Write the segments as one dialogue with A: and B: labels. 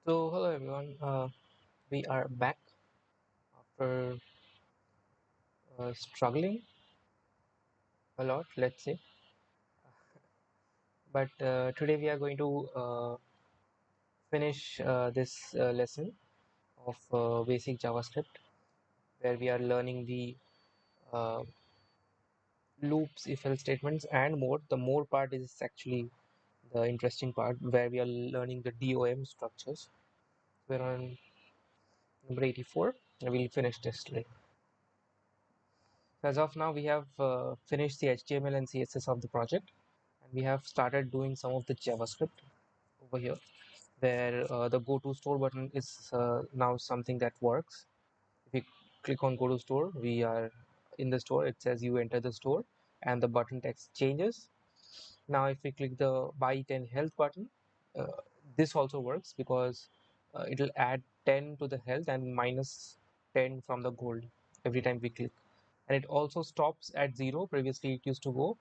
A: So, hello everyone. We are back after struggling a lot, let's say. But today we are going to finish this lesson of basic JavaScript, where we are learning the uh, loops, if-else statements, and more. The more part is actually the interesting part, where we are learning the DOM structures. We're on number 84, and we'll finish this today. As of now, we have finished the HTML and CSS of the project, and we have started doing some of the JavaScript over here, where the go to store button is now something that works. If we click on go to store, we are in the store. It says you enter the store, and the button text changes. Now, if we click the buy 10 health button, uh, this also works because it'll add 10 to the health and minus 10 from the gold every time we click. And it also stops at 0. Previously, it used to go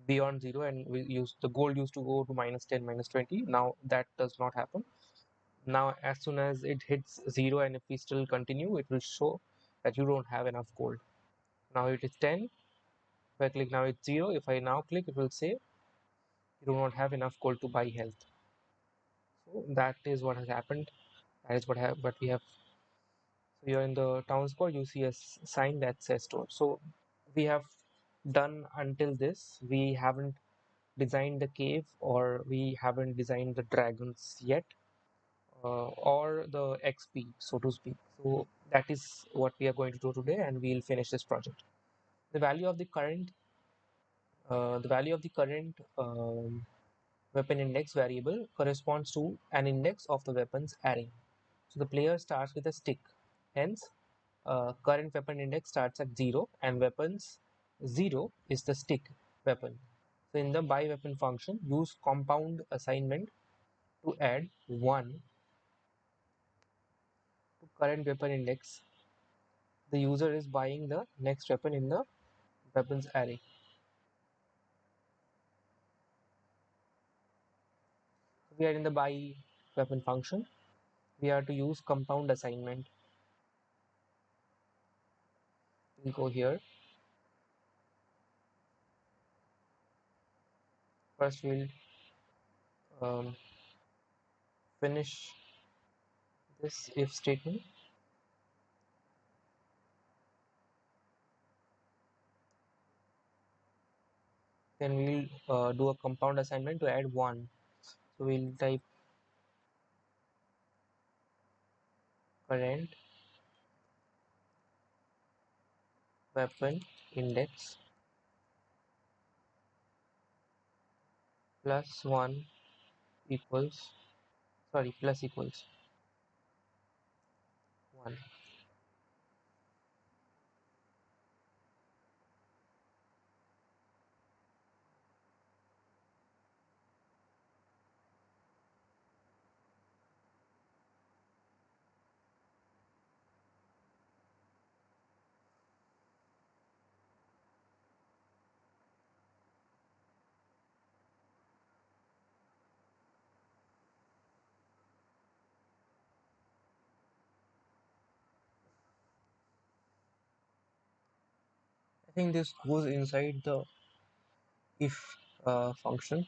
A: beyond 0, and we used the gold used to go to minus 10, minus 20. Now that does not happen. Now, as soon as it hits 0, and if we still continue, it will show that you don't have enough gold. Now it is 10. If I click now, it's 0. If I now click, it will say you do not have enough gold to buy health. So that is what has happened. That is what we have. So you're in the town square, you see a sign that says store. So we have done until this. We haven't designed the cave, or we haven't designed the dragons yet, or the XP, so to speak. So that is what we are going to do today, and we'll finish this project. The value of the current, weapon index variable corresponds to an index of the weapons array. So the player starts with a stick. Hence, current weapon index starts at 0, and weapons 0 is the stick weapon. So in the buy weapon function, use compound assignment to add 1 to current weapon index. The user is buying the next weapon in the weapons array. We are in the buy weapon function. We are to use compound assignment. We'll go here. First, we'll um, finish this if statement. Then we'll do a compound assignment to add 1. So we'll type current weapon index plus 1 equals, sorry, plus equals 1. I think this goes inside the if function.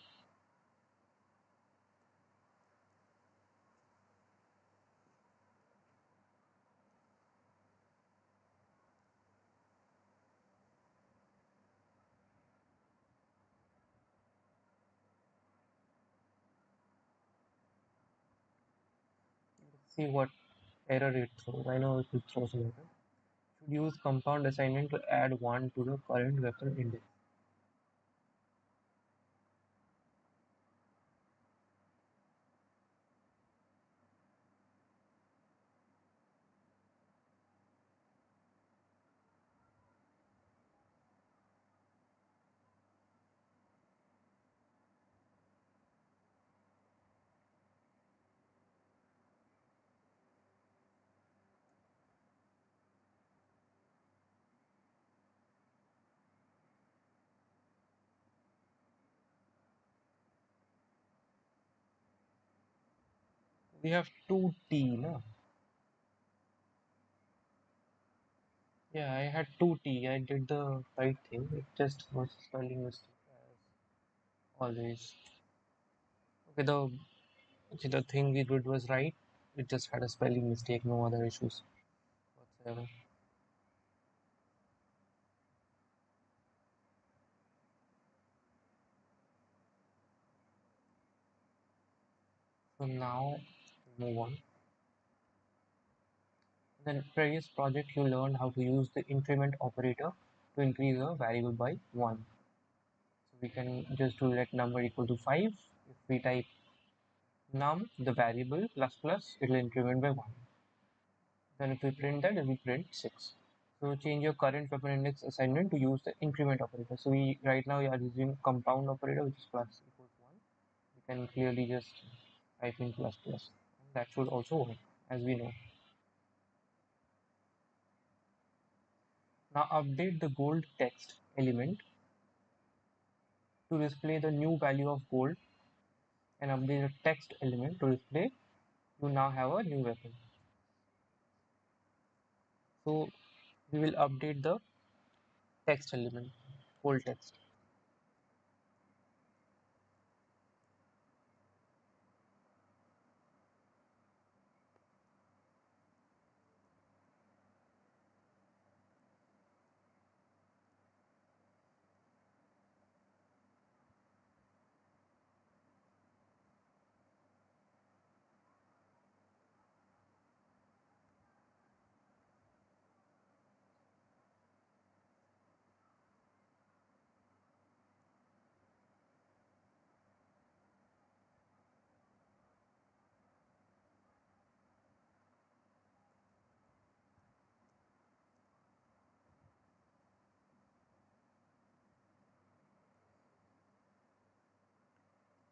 A: See what error it throws. I know it will throw some error. Should use compound assignment to add 1 to the current weapon index. We have two T, no? Yeah, I had two T. I did the right thing. It just was spelling mistake as always. Okay, the thing we did was right. It just had a spelling mistake, no other issues whatsoever. So now move on. In the previous project, you learned how to use the increment operator to increase a variable by 1. So we can just do let number equal to 5. If we type num, the variable plus plus, it will increment by 1. Then if we print that, it will print 6. So change your current weapon index assignment to use the increment operator. So we right now we are using compound operator, which is plus equals 1. We can clearly just type in plus plus. And that should also work, as we know. Now update the gold text element to display the new value of gold, and update the text element to display you now have a new weapon. So we will update the text element, gold text.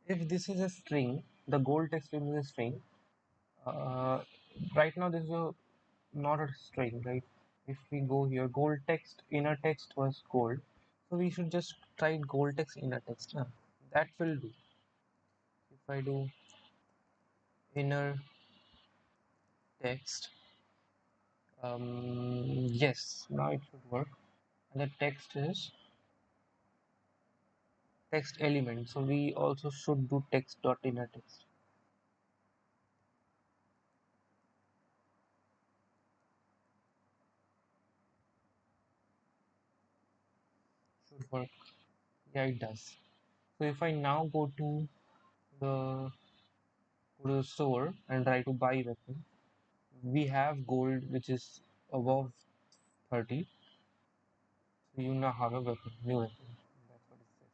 A: If this is a string, the gold text element is a string. Uh, right now this is not a string, right? If we go here, gold text inner text was gold, so we should just try gold text inner text. That will do. If I do inner text, yes, now it should work. And the text is text element, so we also should do text dot inner text. Should work. Yeah, it does. So if I now the go to the store and try to buy weapon, we have gold which is above 30. So you now have a weapon, new weapon. That's what it says.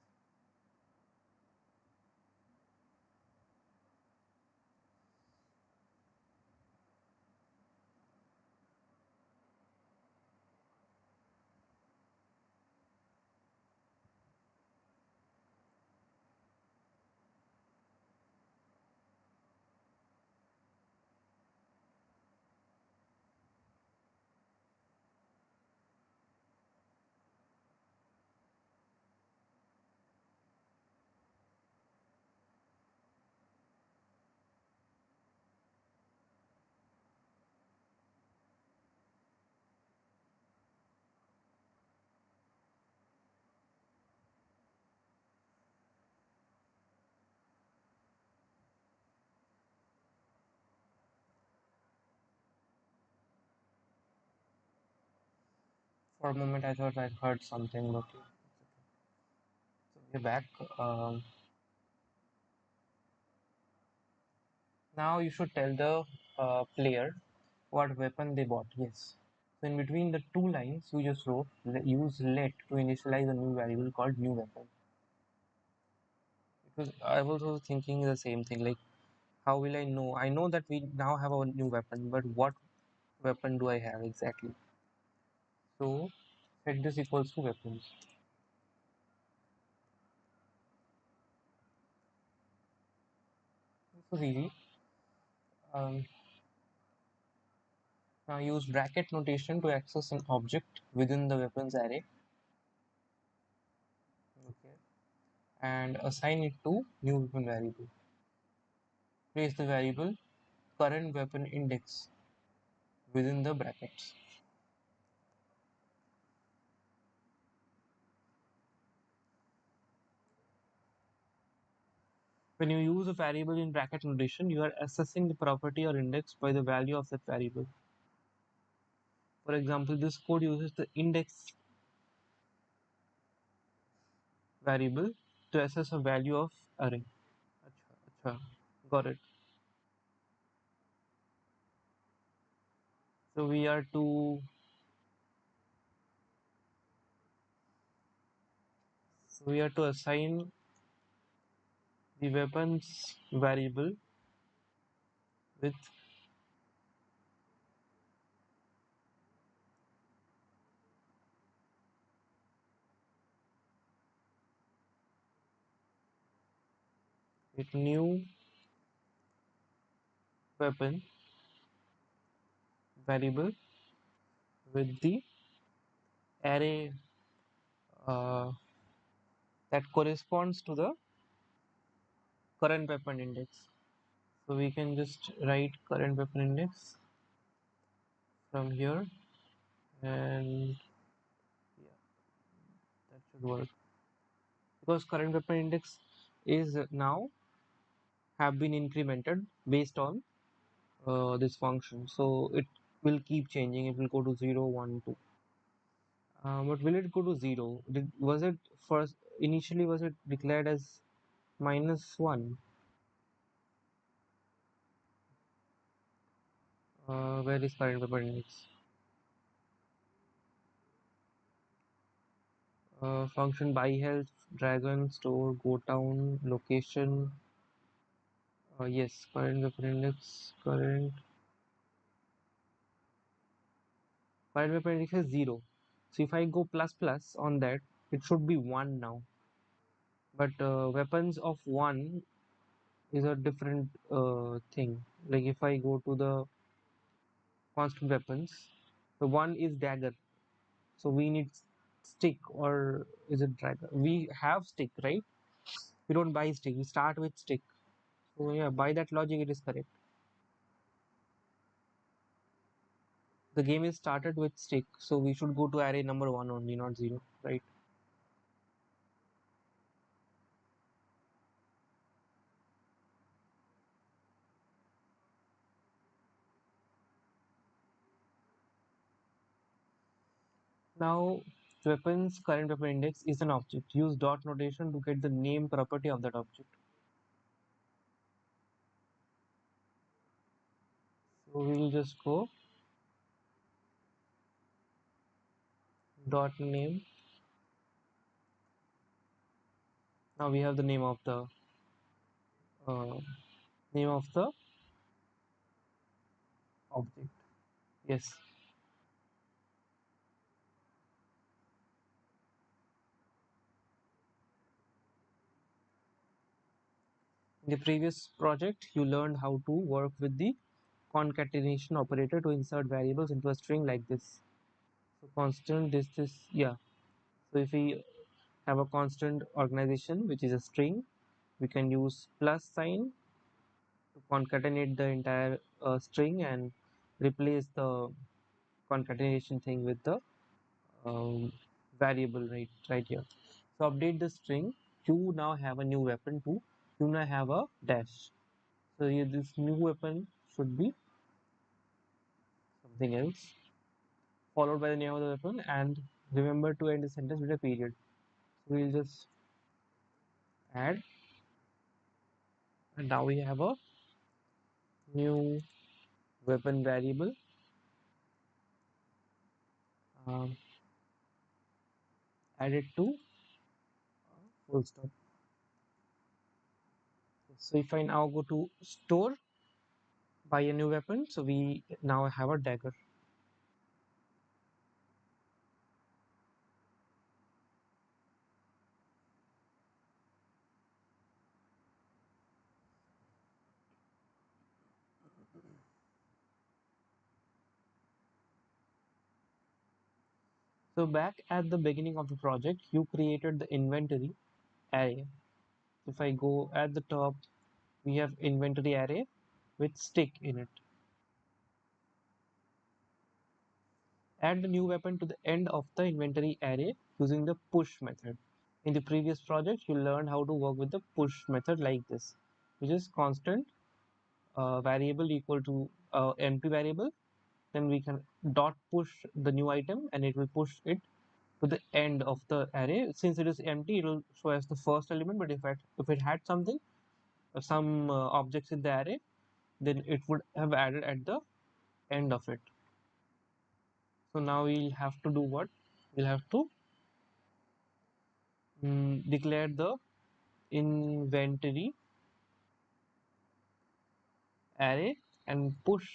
A: For a moment, I thought I heard something, but yeah, it's okay. So we're back. Um, Now you should tell the player what weapon they bought. Yes. So in between the two lines you just wrote, use let to initialize a new variable called new weapon. Because I was also thinking the same thing. Like, how will I know? I know that we now have a new weapon, but what weapon do I have exactly? So set this equals to weapons. This was easy. Um, Now use bracket notation to access an object within the weapons array. Okay. And assign it to new weapon variable. Place the variable current weapon index within the brackets. When you use a variable in bracket notation, you are assessing the property or index by the value of that variable. For example, this code uses the index variable to assess a value of array. Acha, acha. Got it. So we are to assign the weapons variable with new weapon variable with the array uh, that corresponds to the current weapon index. So we can just write current weapon index from here, and yeah, that should work because current weapon index is now have been incremented based on this function. So it will keep changing. It will go to 0, 1, 2. But will it go to 0? Was it first initially was it declared as -1? Where is current weapon index? Function buy health, dragon, store, go town, location. Yes, current weapon index, current weapon index is 0. So if I go plus plus on that, it should be 1 now. But weapons of 1 is a different thing. Like if I go to the constant weapons, the 1 is dagger. So we need stick, or is it dagger? We have stick, right? We don't buy stick. We start with stick. So yeah, by that logic, it is correct. The game is started with stick, so we should go to array number 1 only, not 0, right? Now, weapons current weapon index is an object. Use dot notation to get the name property of that object. So we will just go dot name. Now we have the uh, name of the object. Yes. In the previous project, you learned how to work with the concatenation operator to insert variables into a string like this. So constant this yeah. So if we have a constant organization which is a string, we can use plus sign to concatenate the entire string and replace the concatenation thing with the um, variable right here. So update the string. You now have a new weapon too. You now have a dash. So here this new weapon should be something else, followed by the name of the weapon, and remember to end the sentence with a period. So we'll just add, and now we have a new weapon variable. Um, Added to full stop. So if I now go to store, buy a new weapon, so we now have a dagger. So back at the beginning of the project, you created the inventory array. If I go at the top, we have inventory array with stick in it. Add the new weapon to the end of the inventory array using the push method. In the previous project, you learned how to work with the push method like this, which is constant variable equal to empty variable. Then we can dot push the new item and it will push it to the end of the array. Since it is empty, it will show as the first element, but if it had something, some objects in the array, then it would have added at the end of it. So now we'll have to do what? We'll have to declare the inventory array and push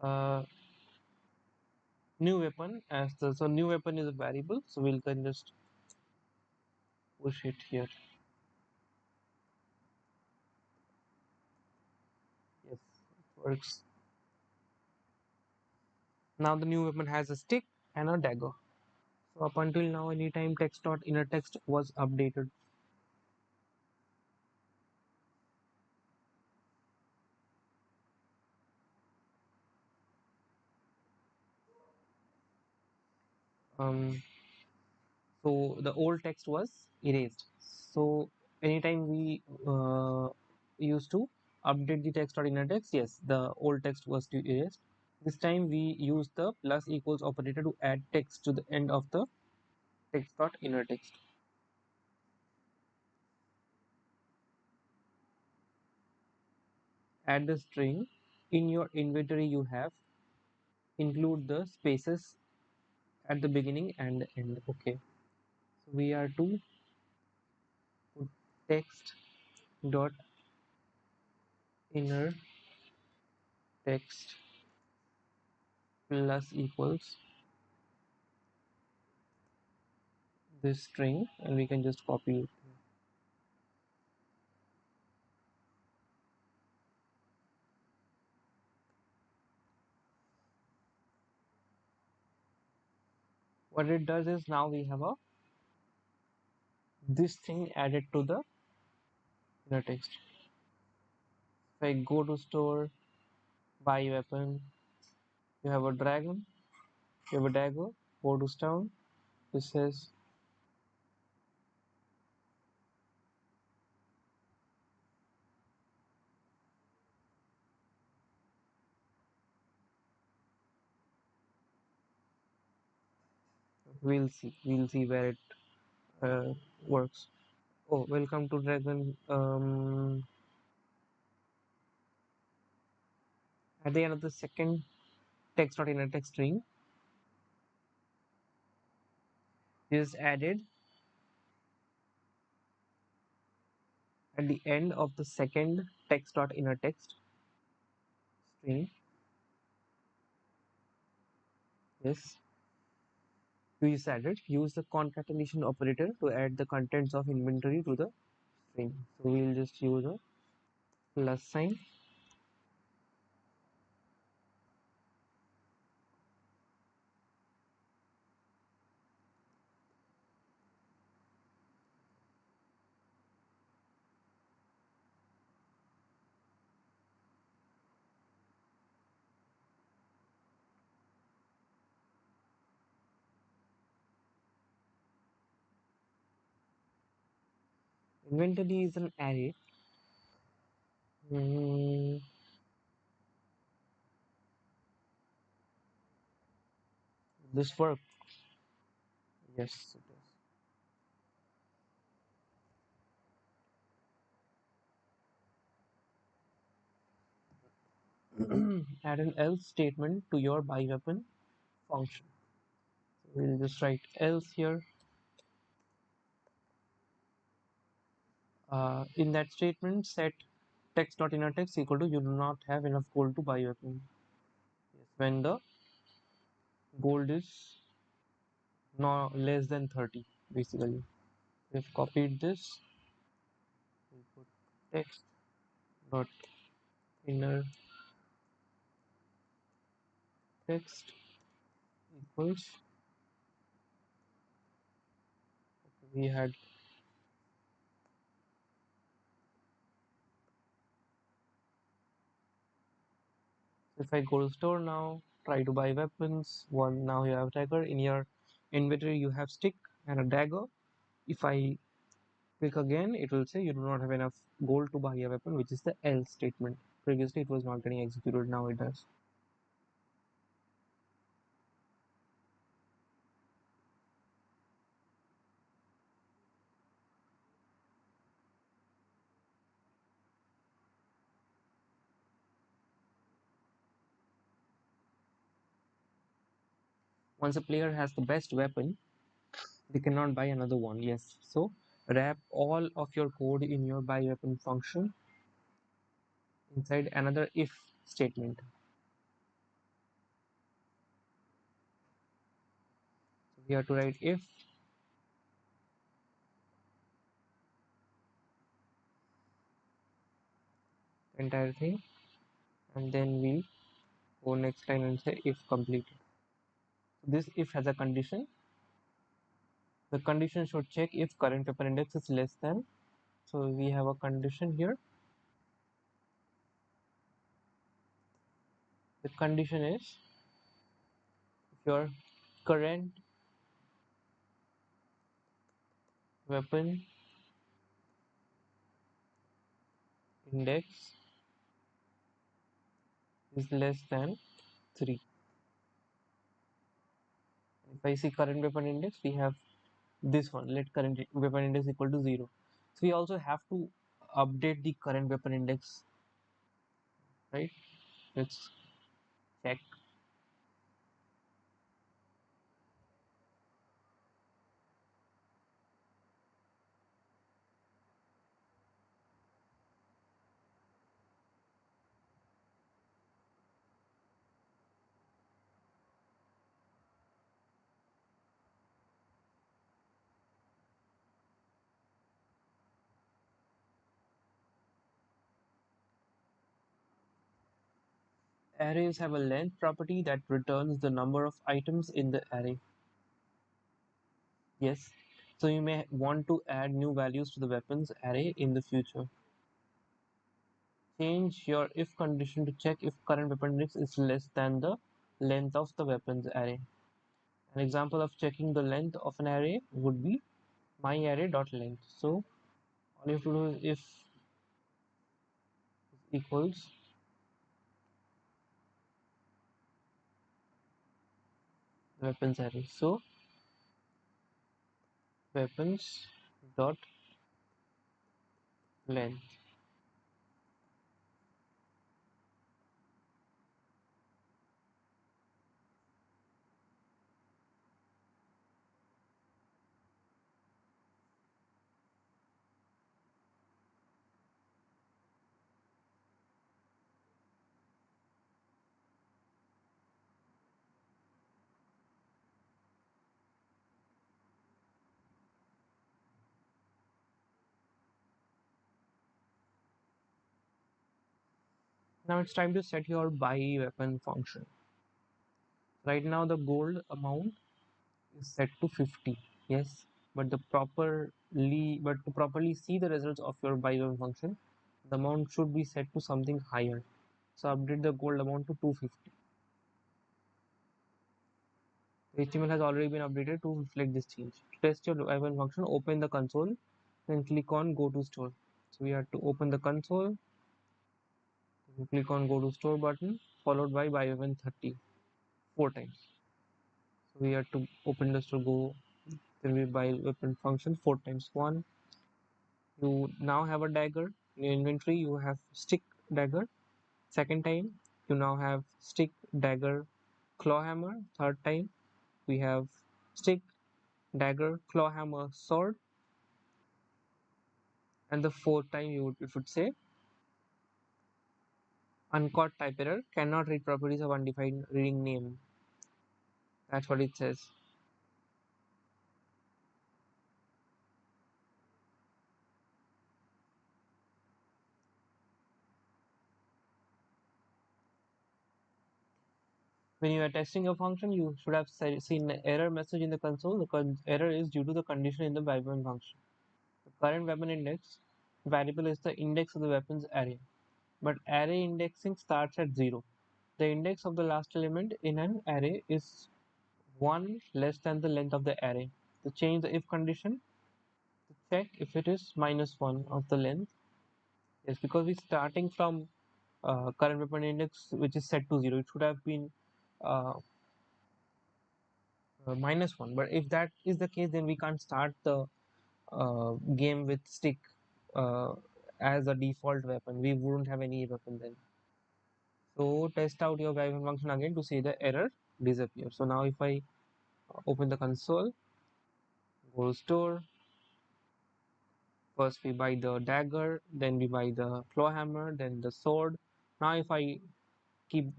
A: uh, new weapon as the, so new weapon is a variable, so we'll can just push it here. Yes, it works. Now the new weapon has a stick and a dagger. So up until now, anytime text.innerText was updated. Um, so the old text was erased. So anytime we used to update the text.innerText, yes, the old text was to erased. This time we use the plus equals operator to add text to the end of the text.innerText. Add the string. In your inventory you have include the spaces at the beginning and the end. Okay, so we are to put text dot inner text plus equals this string, and we can just copy it. What it does is now we have a this thing added to the inner text. If I go to store, buy weapon, you have a dragon, you have a dagger, go to town, this says we'll see where it works. Oh, welcome to dragon. At the end of the second text.innerText string is added at the end of the second text.innerText string. Yes, we just added. Use the concatenation operator to add the contents of inventory to the string. So we'll just use a plus sign. Inventory is an array. Mm, this work. Yes, it does. Add an else statement to your buy weapon function. So we'll just write else here. In that statement, set text.innerText equal to you do not have enough gold to buy weapon. Yes, when the gold is no less than 30, basically. We've copied this. We'll put text dot inner text equals. We had If I go to store now, try to buy weapons, one now you have dagger. In your inventory you have stick and a dagger. If I click again, it will say you do not have enough gold to buy a weapon, which is the else statement. Previously it was not getting executed, now it does. Once a player has the best weapon, they cannot buy another one. Yes, so wrap all of your code in your buy weapon function inside another if statement. So we have to write if entire thing, and then we go next line and say if completed. So this if has a condition. The condition should check if current weapon index is less than. So we have a condition here. The condition is if your current weapon index is less than 3. If I see current weapon index, we have this one, let current weapon index equal to 0. So we also have to update the current weapon index, right? Let's check. Arrays have a length property that returns the number of items in the array. Yes. So you may want to add new values to the weapons array in the future. Change your if condition to check if current weapon index is less than the length of the weapons array. An example of checking the length of an array would be myArray.length. So all you have to do is if equals weapons array. So weapons dot length. Now it's time to set your buy weapon function. Right now the gold amount is set to 50. Yes, but to properly see the results of your buy weapon function, the amount should be set to something higher. So update the gold amount to 250. The HTML has already been updated to reflect this change. To test your weapon function, open the console, then click on go to store. So we have to open the console, click on go to store button, followed by buy weapon 30 4 times. So we have to open the store, go, then we buy weapon function 4 times. 1. You now have a dagger in your inventory. You have stick dagger. Second time, you now have stick dagger claw hammer. Third time, we have stick dagger claw hammer sword. And the fourth time, it would say uncaught type error, cannot read properties of undefined reading name. That's what it says. When you are testing a function, you should have seen an error message in the console. The error is due to the condition in the weapon function. The current weapon index variable is the index of the weapons array, but array indexing starts at 0. the index of the last element in an array is 1 less than the length of the array. To change the if condition, to check if it is -1 of the length. Yes, because we're starting from current weapon index which is set to 0. It should have been uh, -1. But if that is the case, then we can't start the game with stick uh, as a default weapon. We wouldn't have any weapon then. So test out your weapon function again to see the error disappear. So now if I open the console, go to store, first we buy the dagger, then we buy the claw hammer, then the sword. Now if I keep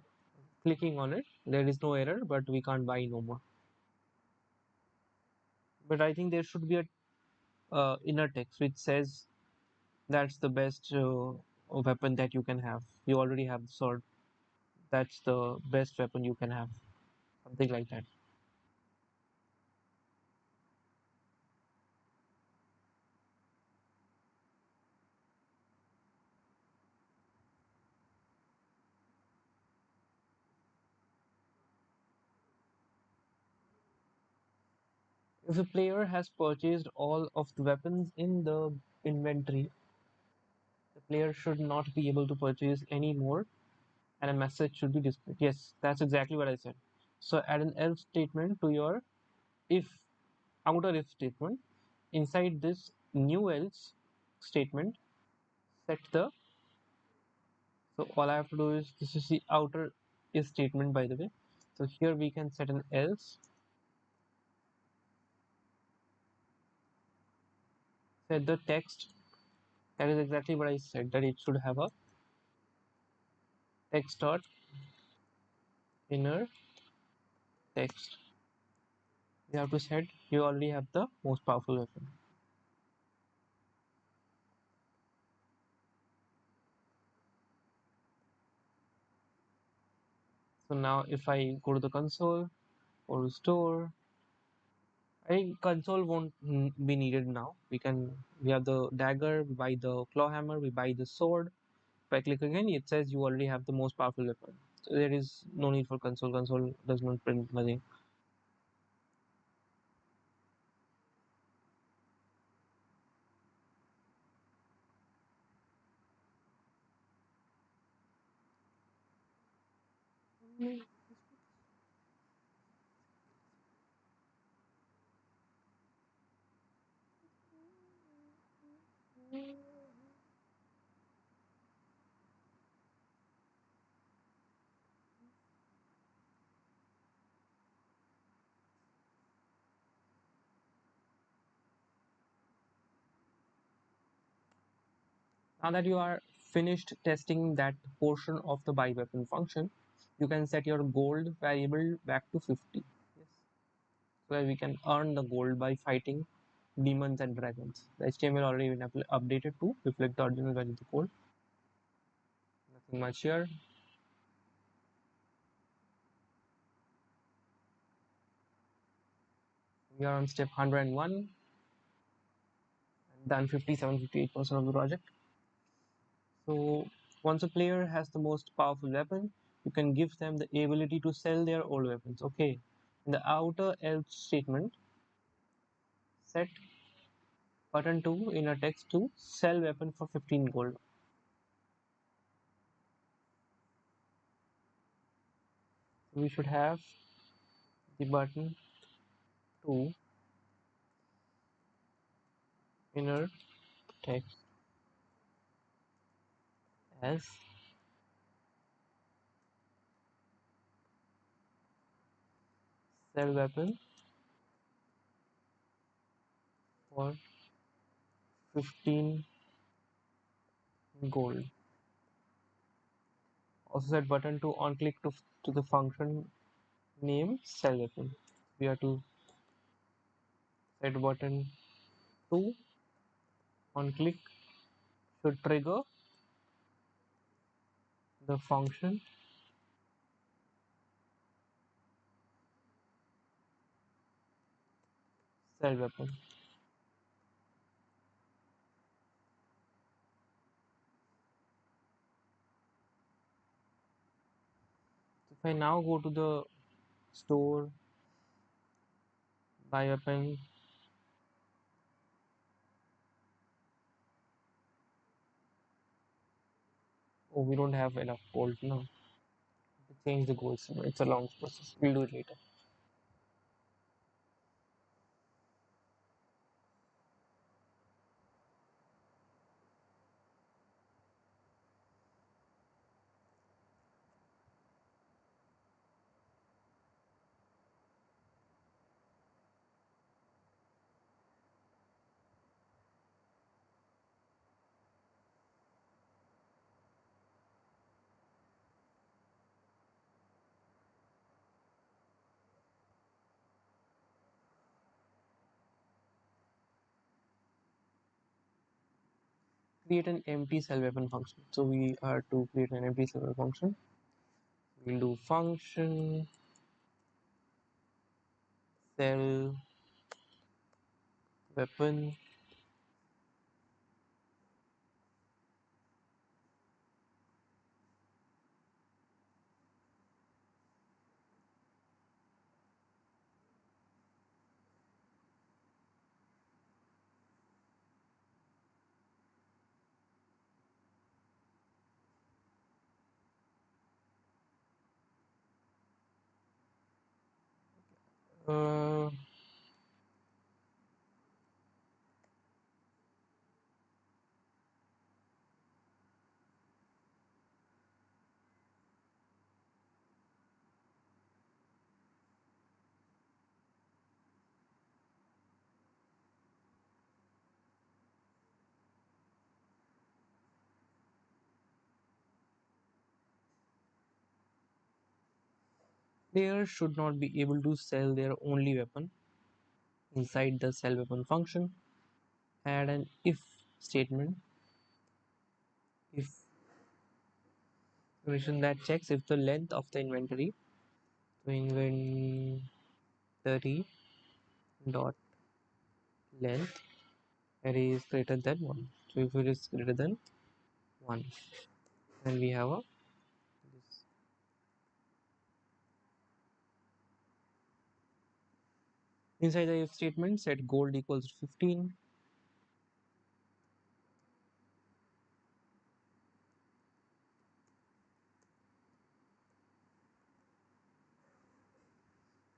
A: clicking on it, there is no error, but we can't buy no more. But I think there should be a inner text which says that's the best weapon that you can have. You already have the sword. That's the best weapon you can have. Something like that. If a player has purchased all of the weapons in the inventory, the player should not be able to purchase any more, and a message should be displayed. Yes, that's exactly what I said. So add an else statement to your if outer if statement. Inside this new else statement, set the so all I have to do is this is the outer if statement by the way. So here we can set an else, set the text. That is exactly what I said that it should have a text dot inner text. You have to set you already have the most powerful weapon. So now if I go to the console or to store, I think console won't be needed now. We have the dagger, we buy the claw hammer, we buy the sword. If I click again, it says you already have the most powerful weapon. So there is no need for console. Console does not print nothing. Now that you are finished testing that portion of the buy weapon function, you can set your gold variable back to 50. Yes. So that we can earn the gold by fighting demons and dragons. The HTML already been updated to reflect the original value of the code. Nothing much here. We are on step 101 and done 57-58% of the project. So once a player has the most powerful weapon, you can give them the ability to sell their old weapons. Okay. In the outer else statement, set button 2 in a text to sell weapon for 15 gold. So we should have the button 2 inner text as sell weapon for 15 gold. Also set button 2 on click to the function name sell weapon. We have to set button 2 on click should trigger the function sell weapon. If I now go to the store, buy weapon, oh, we don't have enough gold now to change the goals. It's a long process. We'll do it later. Create an empty cell weapon function. So we are to create an empty cell weapon function. We'll do function cell weapon. Uh, Player should not be able to sell their only weapon inside the sell weapon function. Add an if statement. If condition that checks if the length of the inventory, so inventory dot length array is greater than 1. So if it is greater than 1, then we have a this. Inside the if statement, set gold equals 15.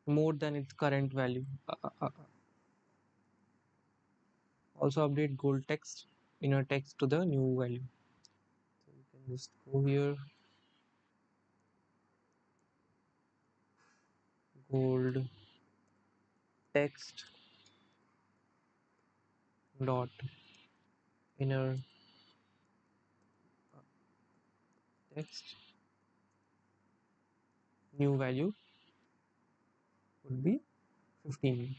A: More than its current value. Also update gold text inner text to the new value. So you can just go here, gold text dot inner text new value would be 15.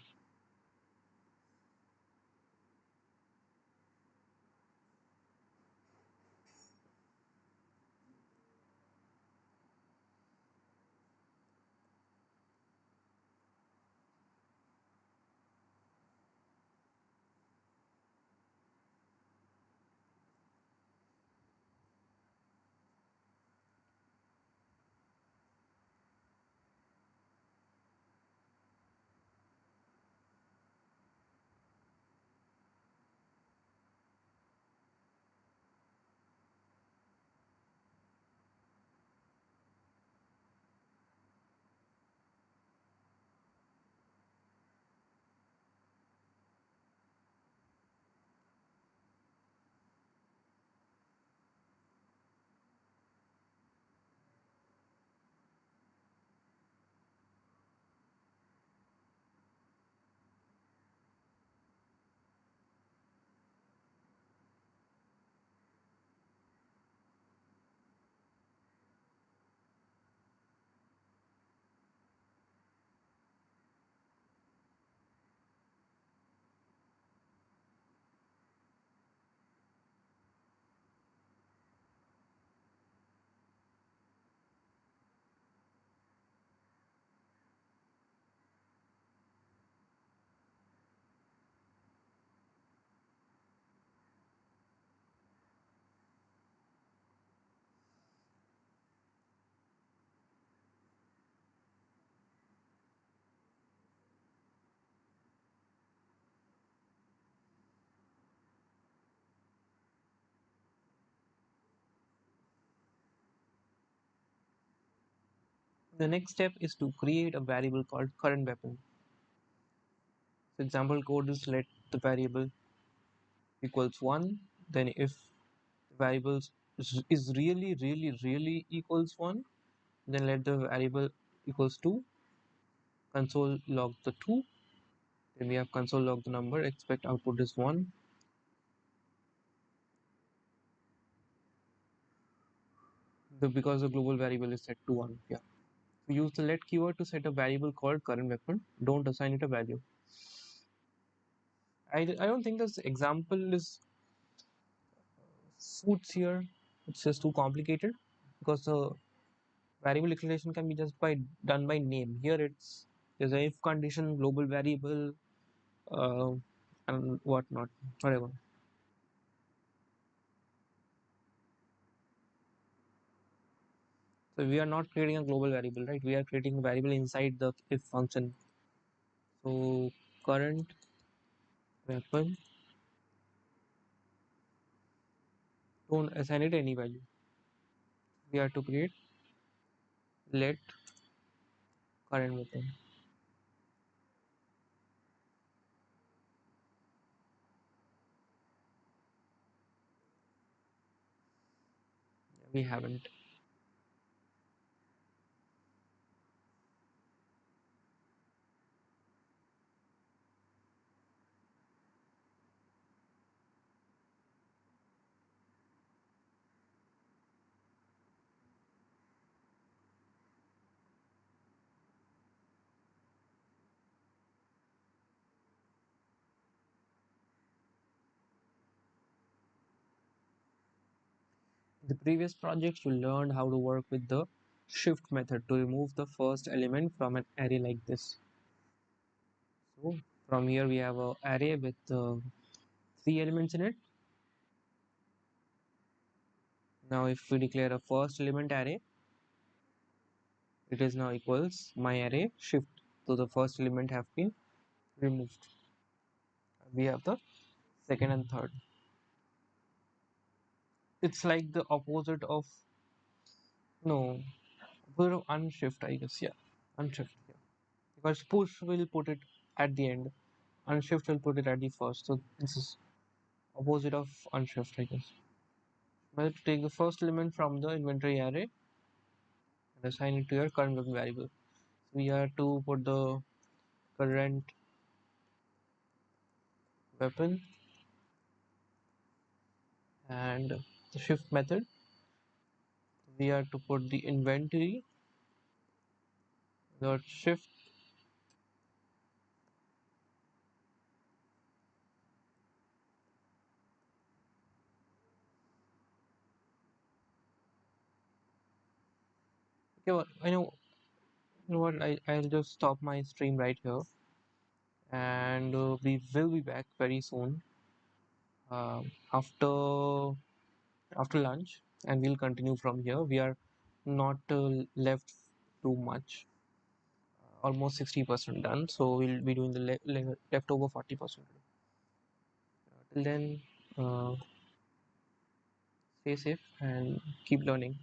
A: The next step is to create a variable called current weapon. So example code is let the variable equals 1, then if the variable is really equals 1, then let the variable equals 2, console log the 2, then we have console log the number, expect output is 1. Because the global variable is set to 1. Yeah. We use the let keyword to set a variable called current weapon. Don't assign it a value. I don't think this example is suits here. It's just too complicated because the variable declaration can be just by done by name. Here there's a if condition, global variable, uh, and whatnot, whatever. So we are not creating a global variable, right? We are creating a variable inside the if function. So current weapon, don't assign it any value. We are to create let current weapon. We haven't. In the previous projects, you learned how to work with the shift method to remove the first element from an array like this. So from here we have a array with 3 elements in it. Now if we declare a first element array, it is now equals my array shift. So the first element have been removed. We have the second and third. It's like the opposite of no, opposite of unshift, I guess. Yeah, unshift. Yeah. Because push will put it at the end, unshift will put it at the first. So this is opposite of unshift, I guess. Well, to take the first element from the inventory array and assign it to your current weapon variable. So we have to put the current weapon and the shift method. We have to put the inventory dot shift. Okay, well, you know what? I'll just stop my stream right here, and we will be back very soon after lunch, and we'll continue from here. We are not left too much, almost 60% done. So we'll be doing the leftover 40%. Till then, uh, stay safe and keep learning.